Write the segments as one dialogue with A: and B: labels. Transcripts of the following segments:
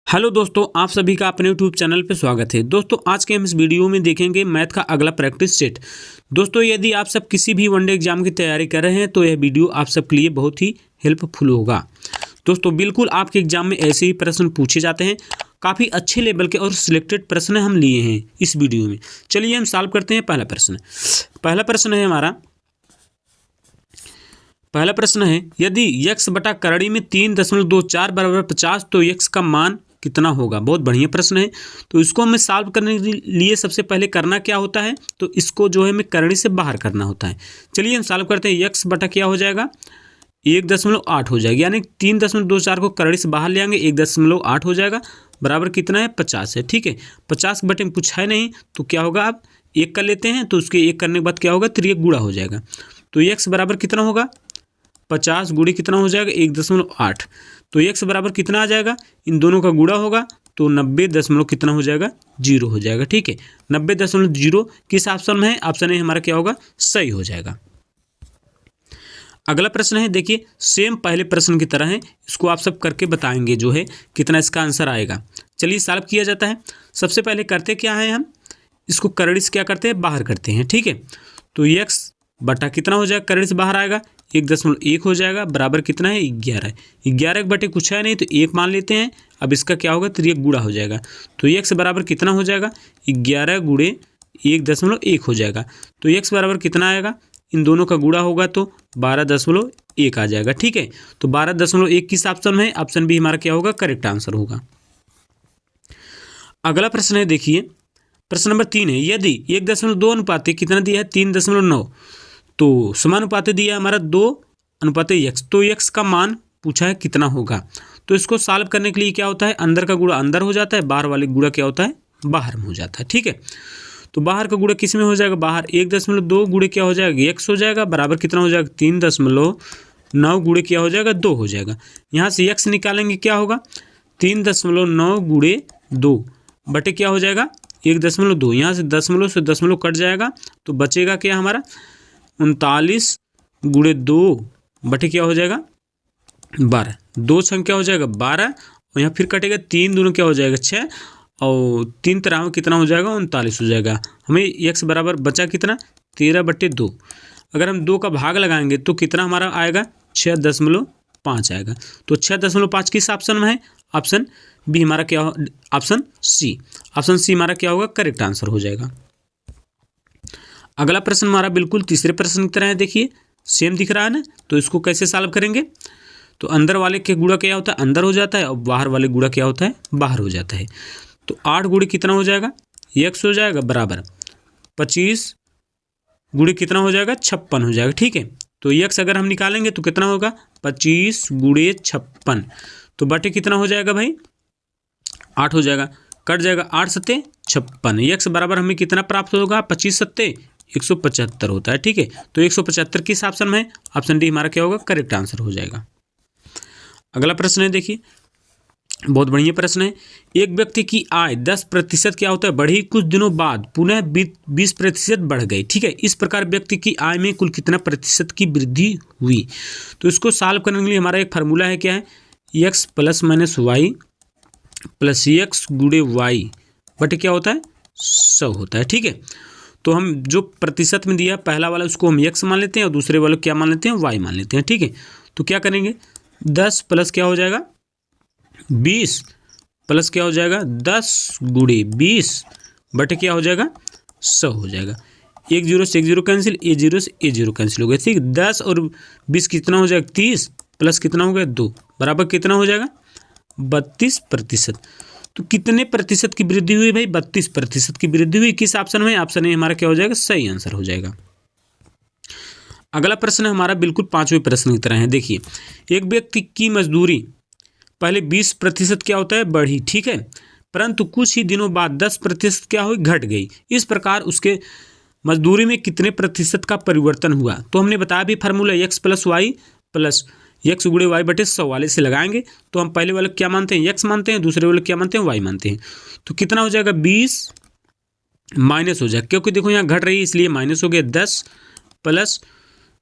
A: Hello दोस्तों, आप सभी का अपने यूट्यूब चैनल पे स्वागत है। दोस्तों आज के हम इस वीडियो में देखेंगे मैथ का अगला प्रैक्टिस सेट। दोस्तों यदि आप सब किसी भी वनडे एग्जाम की तैयारी कर रहे हैं तो यह वीडियो आप सबके लिए बहुत ही हेल्पफुल होगा। दोस्तों बिल्कुल आपके एग्जाम में ऐसे ही प्रश्न पूछे जाते हैं, काफ़ी अच्छे लेवल के और सिलेक्टेड प्रश्न हम लिए हैं इस वीडियो में। चलिए हम सॉल्व करते हैं। पहला प्रश्न है हमारा। पहला प्रश्न है, यदि x बटा करड़ी में 3.24 बराबर 50 तो x का मान कितना होगा। बहुत बढ़िया प्रश्न है। तो इसको हमें सॉल्व करने के लिए सबसे पहले करना क्या होता है, तो इसको जो है हमें करड़ी से बाहर करना होता है। चलिए हम सॉल्व करते हैं। x बटा क्या हो जाएगा, 1.8 हो जाएगा, यानी 3.24 को करड़ी से बाहर ले आएंगे, 1.8 हो जाएगा, बराबर कितना है 50 है। ठीक है, 50 के बटे में कुछ है नहीं तो क्या होगा, आप 1 कर लेते हैं तो उसके 1 करने के बाद क्या होगा, 3 गुणा हो जाएगा। तो x बराबर कितना होगा, 50 गुणे कितना हो जाएगा 1.8। तो x बराबर कितना आ जाएगा, इन दोनों का गुणा होगा तो 90 कितना हो जाएगा, 0 हो जाएगा। ठीक है, 90.0 किस ऑप्शन में है, ऑप्शन ए हमारा क्या होगा, सही हो जाएगा। अगला प्रश्न है, देखिए सेम पहले प्रश्न की तरह है, इसको आप सब करके बताएंगे जो है कितना इसका आंसर आएगा। चलिए सॉल्व किया जाता है। सबसे पहले करते क्या है, हम इसको करड़ी से क्या करते हैं, बाहर करते हैं। ठीक है, तो x बटा कितना हो जाएगा, करड़ी से बाहर आएगा 1.1 हो जाएगा, बराबर कितना है 11। 11 के बटे कुछ है नहीं तो 1 मान लेते हैं। अब इसका क्या होगा, 3 गुणा हो जाएगा। तो x बराबर कितना हो जाएगा, 11 गुणे 1.1 हो जाएगा। तो x बराबर कितना आएगा, इन दोनों का गुणा होगा तो 12.1 आ जाएगा। ठीक है, तो 12.1 किस ऑप्शन में है, ऑप्शन बी हमारा क्या होगा, करेक्ट आंसर होगा। अगला प्रश्न है, देखिए प्रश्न नंबर 3 है, यदि 1.2 अनुपात कितना दिया है 3.9 तो समानुपाती दिया है हमारा 2:x, तो x का मान पूछा है कितना होगा। तो इसको सॉल्व करने के लिए क्या होता है, अंदर का गुणा अंदर हो जाता है, बाहर वाले गुणा क्या होता है, बाहर में हो जाता है। ठीक है, तो बाहर का गुणा किस में हो जाएगा, बाहर 1.2 गुणे क्या हो जाएगा, x हो जाएगा, बराबर कितना हो जाएगा 3.9 गुणे क्या हो जाएगा, 2 हो जाएगा। यहाँ से x निकालेंगे क्या होगा, 3.9 गुणे 2 बटे क्या हो जाएगा 1.2। यहाँ से दशमलव कट जाएगा तो बचेगा क्या हमारा 39 गुणे 2 बटे क्या हो जाएगा 12। 2 छंग क्या हो जाएगा 12, और यहाँ फिर कटेगा 3 दूनी क्या हो जाएगा 6, और 3 तरह कितना हो जाएगा 39 हो जाएगा। हमें x बराबर बचा कितना 13/2। अगर हम 2 का भाग लगाएंगे तो कितना हमारा आएगा 6.5 आएगा। तो 6.5 किस ऑप्शन में है, ऑप्शन बी हमारा क्या हो, ऑप्शन सी हमारा क्या होगा, करेक्ट आंसर हो जाएगा। अगला प्रश्न हमारा बिल्कुल तीसरे प्रश्न की तरह है, देखिए सेम दिख रहा है ना। तो इसको कैसे सॉल्व करेंगे, तो अंदर वाले के गुणा क्या होता है, अंदर हो जाता है, और बाहर वाले गुणा क्या होता है, बाहर हो जाता है। तो 8 गुणे कितना हो जाएगा, x हो जाएगा, बराबर 25 गुणे कितना हो जाएगा 56 हो जाएगा। ठीक है, तो x अगर हम निकालेंगे तो कितना होगा 25 गुणे 56, तो बटे कितना हो जाएगा भाई 8 हो जाएगा, कट जाएगा 8 सत्ते 56। x बराबर हमें कितना प्राप्त होगा, 25 सत्ते 175 होता है। ठीक है, तो 175 किस ऑप्शन में है, ऑप्शन डी हमारा क्या होगा, करेक्ट आंसर हो जाएगा। अगला प्रश्न है, देखिए बहुत बढ़िया प्रश्न है, एक व्यक्ति की आय 10% क्या होता है बढ़ी, कुछ दिनों बाद पुनः 20% बढ़ गई। ठीक है, इस प्रकार व्यक्ति की आय में कुल कितना प्रतिशत की वृद्धि हुई। तो इसको सॉल्व करने के लिए हमारा एक फार्मूला है, क्या है, x plus minus Y plus x गुणे वाई बटे क्या होता है 100 होता है। ठीक है, तो हम जो प्रतिशत में दिया पहला वाला उसको हम x मान लेते हैं और दूसरे वाले क्या मान लेते हैं, y मान लेते हैं। ठीक है, तो क्या करेंगे 10 प्लस क्या हो जाएगा 20 प्लस क्या हो जाएगा 10 गुणे 20 बटे क्या हो जाएगा 100 हो जाएगा। 1 0 से 1 0 कैंसिल, a 0 से a 0 कैंसिल हो गया। ठीक, 10 और 20 कितना हो जाएगा 30 प्लस कितना हो गया 2 बराबर कितना हो जाएगा 32%। तो कितने प्रतिशत की वृद्धि हुई भाई, 32% की वृद्धि हुई। किस ऑप्शन में, ऑप्शन ए हमारा क्या हो जाएगा, सही आंसर हो जाएगा। अगला प्रश्न हमारा बिल्कुल 5वें प्रश्न की तरह है, देखिए एक व्यक्ति की मजदूरी पहले 20% क्या होता है बढ़ी, ठीक है, परंतु कुछ ही दिनों बाद 10% क्या हुई, घट गई। इस प्रकार उसके मजदूरी में कितने प्रतिशत का परिवर्तन हुआ। तो हमने बताया भी formula x plus Y plus x गुणे वाई बटे 100 वाले से लगाएंगे। तो हम पहले वाले क्या मानते हैं, x मानते हैं, दूसरे वाले क्या मानते हैं, y मानते हैं। तो कितना हो जाएगा 20 माइनस हो जाएगा, क्योंकि देखो यहाँ घट रही है इसलिए माइनस हो गया, 10 प्लस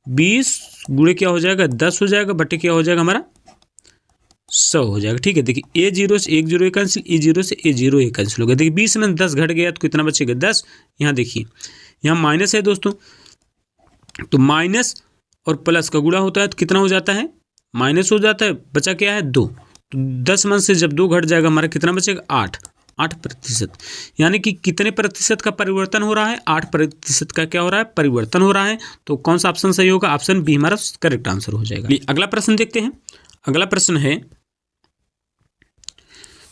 A: 20 गुणे क्या हो जाएगा 10 हो जाएगा बटे क्या हो जाएगा हमारा 100 हो जाएगा। ठीक है, देखिए A0 से 1 0 कैंसिल, A0 से A0 एक कैंसिल हो गया। देखिए 20 में 10 घट गया तो कितना बचेगा 10। यहाँ देखिए यहाँ माइनस है दोस्तों, तो माइनस और प्लस का गुणा होता है तो कितना हो जाता है, माइनस हो जाता है, बचा क्या है 2। तो 10 में से जब 2 घट जाएगा हमारा कितना बचेगा 8%। यानी कि कितने प्रतिशत का परिवर्तन हो रहा है, 8% का क्या हो रहा है, परिवर्तन हो रहा है। तो कौन सा ऑप्शन सही होगा, ऑप्शन बी हमारा करेक्ट आंसर हो जाएगा। अगला प्रश्न देखते हैं। अगला प्रश्न है,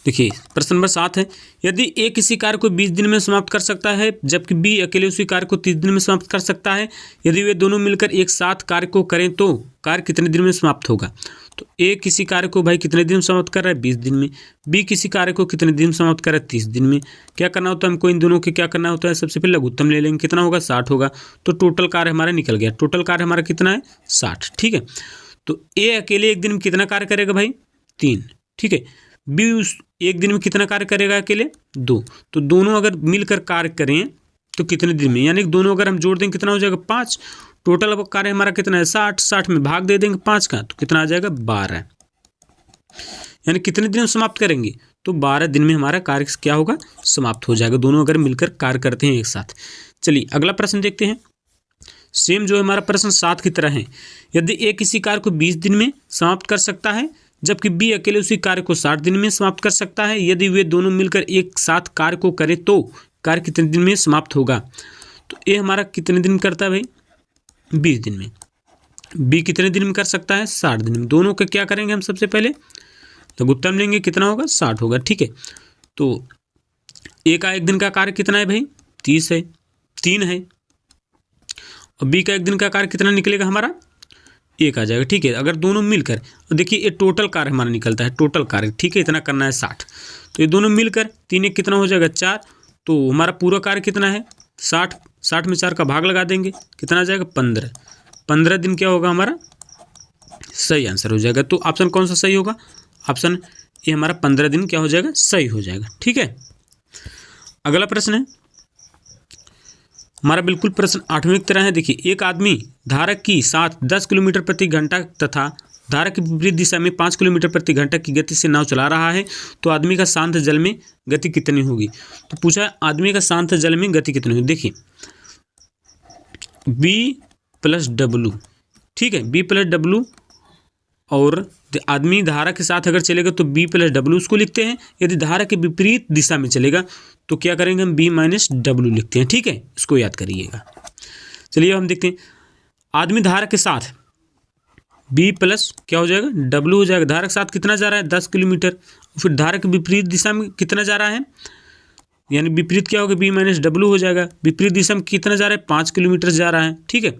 A: देखिए प्रश्न नंबर 7 है, यदि ए किसी कार्य को 20 दिन में समाप्त कर सकता है जबकि बी अकेले उसी कार्य को 30 दिन में समाप्त कर सकता है, यदि वे दोनों मिलकर एक साथ कार्य को करें तो कार्य कितने दिन में समाप्त होगा। तो ए किसी कार्य को भाई कितने दिन में समाप्त कर रहा है, 20 दिन में। बी किसी कार्य को कितने दिन में समाप्त कर रहा है, 30 दिन में। क्या करना होता है हमको, इन दोनों के क्या करना होता है, सबसे पहले लघुत्तम ले लेंगे, कितना होगा 60 होगा। तो टोटल कार्य हमारा निकल गया, टोटल कार्य हमारा कितना है 60। ठीक है, तो ए अकेले एक दिन में कितना कार्य करेगा भाई 3। ठीक है, बी उस एक दिन में कितना कार्य करेगा अकेले 2। तो दोनों अगर मिलकर कार्य करें तो कितने दिन में, यानी दोनों अगर हम जोड़ देंगे कितना हो जाएगा 5। टोटल कार्य हमारा कितना है 60 में भाग दे देंगे 5 का तो कितना आ जाएगा 12। यानी कितने दिन में समाप्त करेंगे, तो 12 दिन में हमारा कार्य क्या होगा, समाप्त हो जाएगा, दोनों अगर मिलकर कार्य करते हैं एक साथ। चलिए अगला प्रश्न देखते हैं। सेम जो है हमारा प्रश्न 7 की तरह है, यदि ए किसी कार्य को 20 दिन में समाप्त कर सकता है जबकि बी अकेले उसी कार्य को 60 दिन में समाप्त कर सकता है, यदि वे दोनों मिलकर एक साथ कार्य को करें तो कार्य कितने दिन में समाप्त होगा। तो ए हमारा कितने दिन करता है भाई 20 दिन में, बी कितने दिन में कर सकता है 60 दिन में। दोनों का क्या करेंगे हम, सबसे पहले लघुत्तम लेंगे, कितना होगा 60 होगा। ठीक है, तो ए का एक दिन का कार्य कितना है भाई 30 है, 3 है, और बी का एक दिन का कार्य कितना निकलेगा हमारा 1 आ जाएगा। ठीक है, अगर दोनों मिलकर देखिए ये टोटल कार्य हमारा निकलता है, टोटल कार्य। ठीक है, इतना करना है 60, तो ये दोनों मिलकर 3 1 कितना हो जाएगा 4। तो हमारा पूरा कार्य कितना है 60 में 4 का भाग लगा देंगे, कितना आ जाएगा 15 दिन क्या होगा हमारा सही आंसर हो जाएगा। तो ऑप्शन कौन सा सही होगा, ऑप्शन ये हमारा 15 दिन क्या हो जाएगा, सही हो जाएगा। ठीक है, अगला प्रश्न है हमारा बिल्कुल प्रश्न 8वें की तरह है। देखिए एक आदमी धारक की साथ 10 किलोमीटर प्रति घंटा तथा धारक की विपरीत दिशा में 5 किलोमीटर प्रति घंटा की गति से नाव चला रहा है, तो आदमी का शांत जल में गति कितनी होगी। तो पूछा आदमी का शांत जल में गति कितनी होगी। देखिए B+W, ठीक है, B+W, और आदमी धारा के साथ अगर चलेगा तो B+W उसको लिखते हैं। यदि धारा के विपरीत दिशा में चलेगा तो क्या करेंगे हम B-W लिखते हैं। ठीक है, इसको याद करिएगा। चलिए हम देखते हैं, आदमी धारा के साथ B+ क्या हो जाएगा W हो जाएगा। धारा के साथ कितना जा रहा है 10 किलोमीटर, फिर धारा के विपरीत दिशा में कितना जा रहा है, यानी विपरीत क्या होगा B-W हो जाएगा। विपरीत दिशा में कितना जा रहा है 5 किलोमीटर जा रहा है। ठीक है,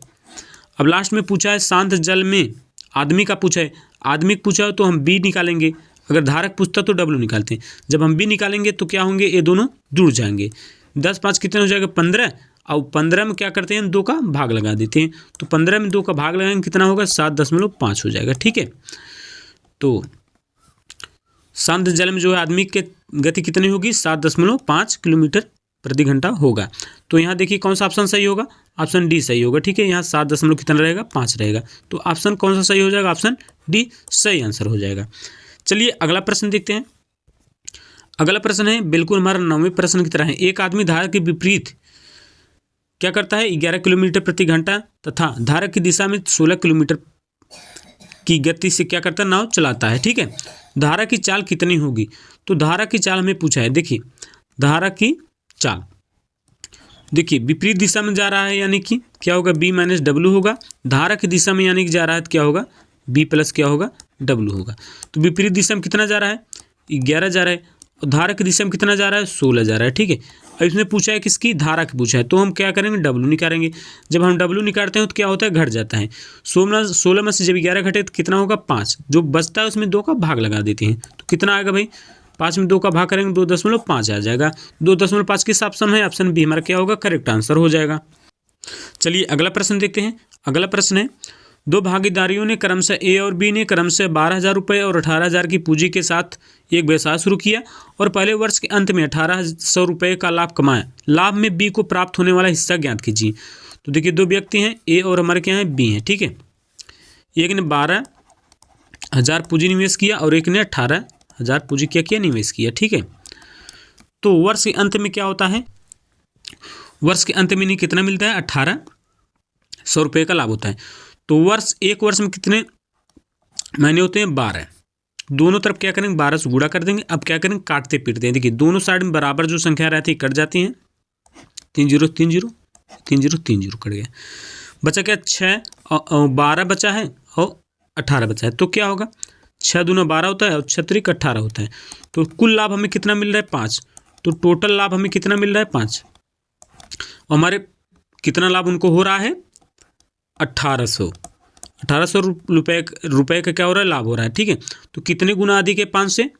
A: अब लास्ट में पूछा है शांत जल में, आदमी का पूछा है, आदमी पूछा हो तो हम B निकालेंगे, अगर धारक पूछता तो W निकालते हैं। जब हम B निकालेंगे तो क्या होंगे, ये दोनों जुड़ जाएंगे। 10 5 कितने हो जाएगा 15, और 15 में क्या करते हैं 2 का भाग लगा देते हैं, तो 15 में 2 का भाग लगाएंगे कितना होगा 7.5 हो जाएगा। ठीक है, तो शांत जल में जो है आदमी के गति कितनी होगी 7.5 किलोमीटर प्रति घंटा होगा। तो यहाँ देखिए कौन सा ऑप्शन सही होगा, ऑप्शन डी सही होगा। ठीक है, यहाँ 7 कितना रहेगा 5 रहेगा, तो ऑप्शन कौन सा सही हो जाएगा, ऑप्शन डी सही आंसर हो जाएगा। चलिए अगला प्रश्न देखते हैं। अगला प्रश्न है बिल्कुल हमारा 9वें प्रश्न की तरह है। एक आदमी धारा के विपरीत क्या करता है 11 किलोमीटर प्रति घंटा तथा धारा की दिशा में 16 किलोमीटर की गति से क्या करता है नाव चलाता है। ठीक है, धारा की चाल कितनी होगी। तो धारा की चाल हमें पूछा है। देखिए धारा की चाल, देखिए विपरीत दिशा में जा रहा है यानी कि क्या होगा B-W होगा, धारा की दिशा में यानी कि जा रहा है तो क्या होगा B+ क्या होगा W होगा। तो विपरीत दिशा में कितना जा रहा है 11 जा रहा है, और धारा की दिशा में कितना जा रहा है 16 जा रहा है। ठीक है, अब इसमें पूछा है किसकी, धारा की पूछा है, तो हम क्या करेंगे W निकालेंगे। जब हम W निकालते हैं तो क्या होता है घट जाता है, 16 में से जब 11 घटे तो कितना होगा 5, जो बचता है उसमें 2 का भाग लगा देते हैं तो कितना आएगा भाई 5 में 2 का भाग करेंगे 2.5 आ जाएगा। 2.5 किस ऑप्शन है, ऑप्शन बी हमारा क्या होगा करेक्ट आंसर हो जाएगा। चलिए अगला प्रश्न देखते हैं। अगला प्रश्न है, 2 भागीदारियों ने क्रमशः ए और बी ने क्रमशः 12,000 रुपये और 18,000 की पूंजी के साथ एक व्यवसाय शुरू किया और पहले वर्ष के अंत में 1,800 रुपये का लाभ कमाया। लाभ में बी को प्राप्त होने वाला हिस्सा ज्ञात कीजिए। तो देखिए 2 व्यक्ति हैं, ए और हमारे क्या हैं बी हैं। ठीक है, एक ने 12 1000 पूंजी निवेश किया और एक ने 18,000 पूंजी क्या किया, निवेश किया। ठीक है, तो वर्ष के अंत में क्या होता है, वर्ष के अंत में इन्हें कितना मिलता है, 1800 रुपये का लाभ होता है। तो एक वर्ष में कितने महीने होते हैं, 12। दोनों तरफ क्या करेंगे, 12 से गुणा कर देंगे। अब क्या करेंगे, काटते पीटते हैं। देखिए दोनों साइड में बराबर जो संख्या रहती है कट जाती हैं, 3 0 3 0 3 0 3 0 कट गया। बचा क्या, 6 और 12 बचा है और 18 बचा है। तो क्या होगा, 6 दूना 12 होता है और 6 त्रिक 18 होता है। तो कुल लाभ हमें कितना मिल रहा है, 5। तो टोटल लाभ हमें कितना मिल रहा है, 5। और हमारे कितना लाभ उनको हो रहा है, 1800 रुपये का क्या हो रहा है, लाभ हो रहा है। ठीक है, तो कितने गुना अधिक है 5 से,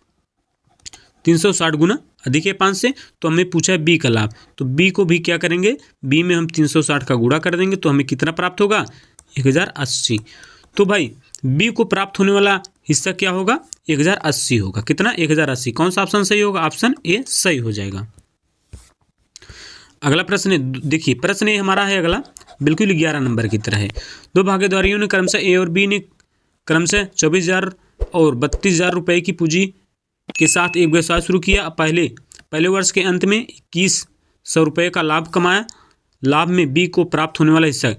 A: 360 गुना अधिक है 5 से। तो हमें पूछा है बी का लाभ, तो बी को भी क्या करेंगे, बी में हम 360 का गुणा कर देंगे तो हमें कितना प्राप्त होगा, 1080। तो भाई बी को प्राप्त होने वाला हिस्सा क्या होगा, 1080 होगा। कितना, 1080। कौन सा ऑप्शन सही होगा, ऑप्शन ए सही हो जाएगा। अगला प्रश्न है, देखिए प्रश्न ये हमारा है अगला, बिल्कुल 11 नंबर की तरह है। दो भागीदारियों ने क्रमशः ए और बी ने क्रमशः 24,000 और 32,000 रुपये की पूंजी के साथ एक व्यवसाय शुरू किया। पहले वर्ष के अंत में 2100 रुपये का लाभ कमाया। लाभ में बी को प्राप्त होने वाला हिस्सा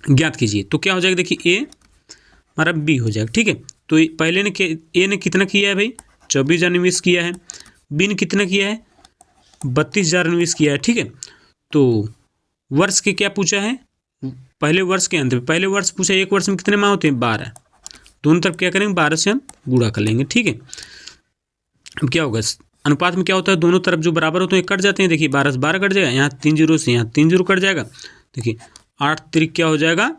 A: ज्ञात कीजिए। तो क्या हो जाएगा, देखिए ए हमारा बी हो जाएगा। ठीक है, तो पहले ने ए ने कितना किया है भाई, 24,000 निवेश किया है। बी ने कितना किया है, 32,000 निवेश किया है। ठीक है, तो वर्ष के क्या पूछा है, पहले वर्ष के अंत में, पहले वर्ष पूछा, एक वर्ष में कितने माह होते हैं, 12। दोनों तरफ क्या करेंगे, 12 से हम गुणा कर लेंगे। ठीक है, अब क्या होगा, अनुपात में क्या होता है, दोनों तरफ जो बराबर होते हैं कट जाते हैं। देखिए 12 से 12 कट जाएगा, यहाँ 3 0 से यहाँ 3 0 कट जाएगा। देखिए 8 त्रिक क्या हो जाएगा,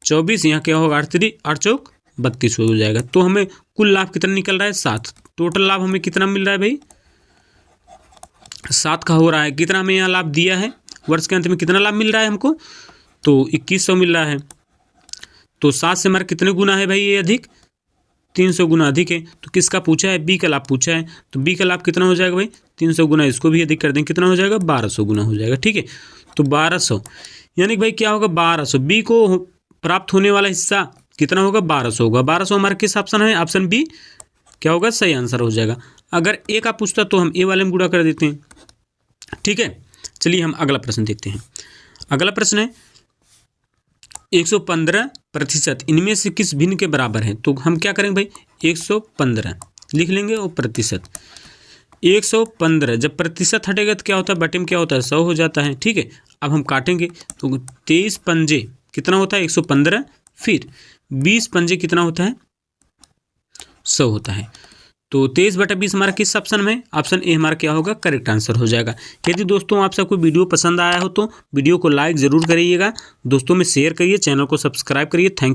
A: 24, यहाँ क्या होगा, 8 चौक 32 हो जाएगा। तो हमें कुल लाभ कितना निकल रहा है, 7। टोटल लाभ हमें कितना मिल रहा है भाई, 7 का हो रहा है। कितना हमें यहाँ लाभ दिया है, वर्ष के अंत में कितना लाभ मिल रहा है हमको, तो 2100 मिल रहा है। तो 7 से हमारा कितने गुना है भाई, ये अधिक 300 गुना अधिक है। तो किसका पूछा है, बी का लाभ पूछा है। तो बी का लाभ कितना हो जाएगा भाई, 300 गुना, इसको भी अधिक कर देंगे, कितना हो जाएगा, 1200 गुना हो जाएगा। ठीक है, तो 1200 यानी कि भाई क्या होगा, 1200। बी को प्राप्त होने वाला हिस्सा कितना होगा, 1200 होगा। 1200 हमारा किस ऑप्शन है, ऑप्शन बी क्या होगा, सही आंसर हो जाएगा। अगर ए का पूछता तो हम ए वाले में गुणा कर देते हैं। ठीक है, चलिए हम अगला प्रश्न देखते हैं। अगला प्रश्न है 115% इनमें से किस भिन्न के बराबर है। तो हम क्या करेंगे भाई, 115 लिख लेंगे और प्रतिशत 115, जब प्रतिशत हटेगा तो क्या होता है, बटे में क्या होता है, 100 हो जाता है। ठीक है, अब हम काटेंगे तो 23 पंजे कितना होता है, 115, फिर 20 पंजे कितना होता है, 100 होता है। तो 23/20 हमारा किस ऑप्शन में, ऑप्शन ए हमारा क्या होगा, करेक्ट आंसर हो जाएगा। यदि दोस्तों आप सबको वीडियो पसंद आया हो तो वीडियो को लाइक ज़रूर करिएगा, दोस्तों में शेयर करिए, चैनल को सब्सक्राइब करिए। Thank you.